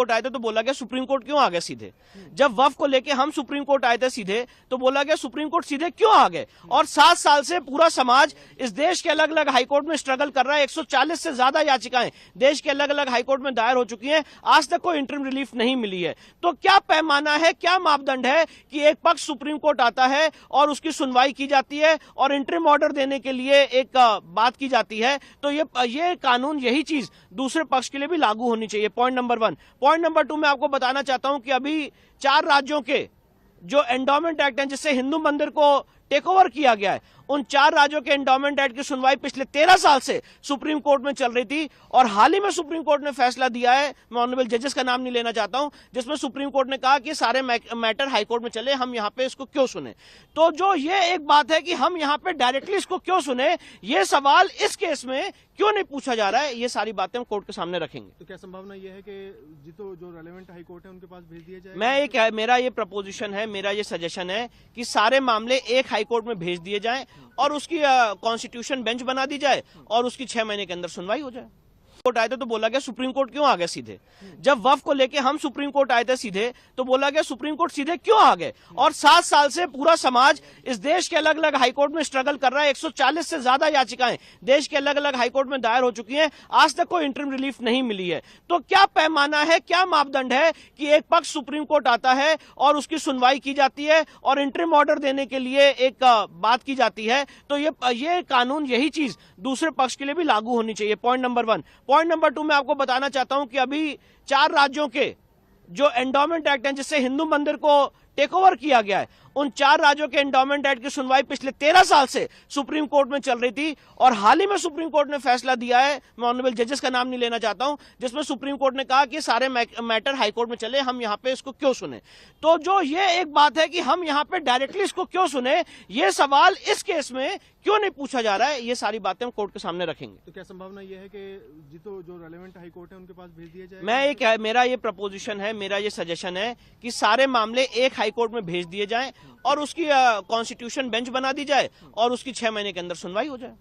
Court आए थे तो बोला गया सुप्रीम कोर्ट क्यों आ गए सीधे। जब वक्फ को लेके हम सुप्रीम कोर्ट आए थे सीधे तो बोला गया सुप्रीम कोर्ट सीधे क्यों आ गए। और 7 साल से पूरा समाज इस देश के अलग अलग हाईकोर्ट में स्ट्रगल कर रहा है। 140 से ज्यादा याचिकाएं देश के अलग अलग हाईकोर्ट में दायर हो चुकी हैं, आज तक कोई इंटरिम रिलीफ नहीं मिली है। तो क्या पैमाना है, क्या मापदंड है कि एक पक्ष सुप्रीम कोर्ट आता है और उसकी सुनवाई की जाती है और इंटरिम ऑर्डर देने के लिए एक बात की जाती है। तो ये कानून, यही चीज दूसरे पक्ष के लिए भी लागू होनी चाहिए। Point number 1। पॉइंट नंबर 2 मैं आपको बताना चाहता हूं कि अभी 4 राज्यों के जो एंडोमेंट एक्ट हैं जिससे हिंदू मंदिर को टेक ओवर किया गया है, उन 4 राज्यों के एंडोमेंट एक्ट की सुनवाई पिछले 13 साल से सुप्रीम कोर्ट में चल रही थी और हाल ही में सुप्रीम कोर्ट ने फैसला दिया है, मैं ऑनरेबल जजेस का नाम नहीं लेना चाहता हूं, जिसमें सुप्रीम कोर्ट ने कहा कि सारे मैटर हाईकोर्ट में चले, हम यहां पे इसको क्यों सुने। तो जो ये एक बात है कि हम यहां पे डायरेक्टली इसको क्यों सुने, ये सवाल इस केस में क्यों नहीं पूछा जा रहा है, ये सारी बातें हम कोर्ट के सामने रखेंगे। तो क्या संभावना ये है कि जो रेलेवेंट हाई कोर्ट है उनके पास भेज दिया जाए? मेरा ये प्रपोजिशन है, मेरा ये सजेशन है कि सारे मामले एक हाई कोर्ट में भेज दिए जाएं और उसकी कॉन्स्टिट्यूशन बेंच बना दी जाए और उसकी 6 महीने के अंदर सुनवाई हो जाए। कोर्ट आए थे तो बोला गया सुप्रीम कोर्ट क्यों आ गए सीधे। जब वक्फ को लेके हम सुप्रीम कोर्ट आए थे सीधे तो बोला गया सुप्रीम कोर्ट सीधे क्यों आ गए। और 7 साल से पूरा समाज इस देश के अलग अलग हाईकोर्ट में स्ट्रगल कर रहा है। 140 से ज्यादा याचिकाएं देश के अलग अलग हाईकोर्ट में दायर हो चुकी हैं, आज तक कोई इंटरिम रिलीफ नहीं मिली है। तो क्या पैमाना है, क्या मापदंड है कि एक पक्ष सुप्रीम कोर्ट आता है और उसकी सुनवाई की जाती है और इंटरिम ऑर्डर देने के लिए एक बात की जाती है। तो ये कानून, यही चीज दूसरे पक्ष के लिए भी लागू होनी चाहिए। Point number 1। पॉइंट नंबर 2 मैं आपको बताना चाहता हूं कि अभी 4 राज्यों के जो एंडोमेंट एक्ट हैं जिससे हिंदू मंदिर को टेक ओवर किया गया है, उन 4 राज्यों के एंडोमेंट एक्ट की सुनवाई पिछले 13 साल से सुप्रीम कोर्ट में चल रही थी और हाल ही में सुप्रीम कोर्ट ने फैसला दिया है, मैं ऑनरेबल जजेस का नाम नहीं लेना चाहता हूं, जिसमें सुप्रीम कोर्ट ने कहा कि सारे मैटर हाईकोर्ट में चले, हम यहां पे इसको क्यों सुने। तो जो ये एक बात है कि हम यहां पे डायरेक्टली इसको क्यों सुने, ये सवाल इस केस में क्यों नहीं पूछा जा रहा है, ये सारी बातें हम कोर्ट के सामने रखेंगे। तो क्या संभावना ये है कि जो रेलेवेंट हाई कोर्ट है उनके पास भेज दिया जाए? मेरा ये प्रपोजिशन है, मेरा ये सजेशन है कि सारे मामले एक हाईकोर्ट में भेज दिए जाएं और उसकी कॉन्स्टिट्यूशन बेंच बना दी जाए और उसकी 6 महीने के अंदर सुनवाई हो जाए।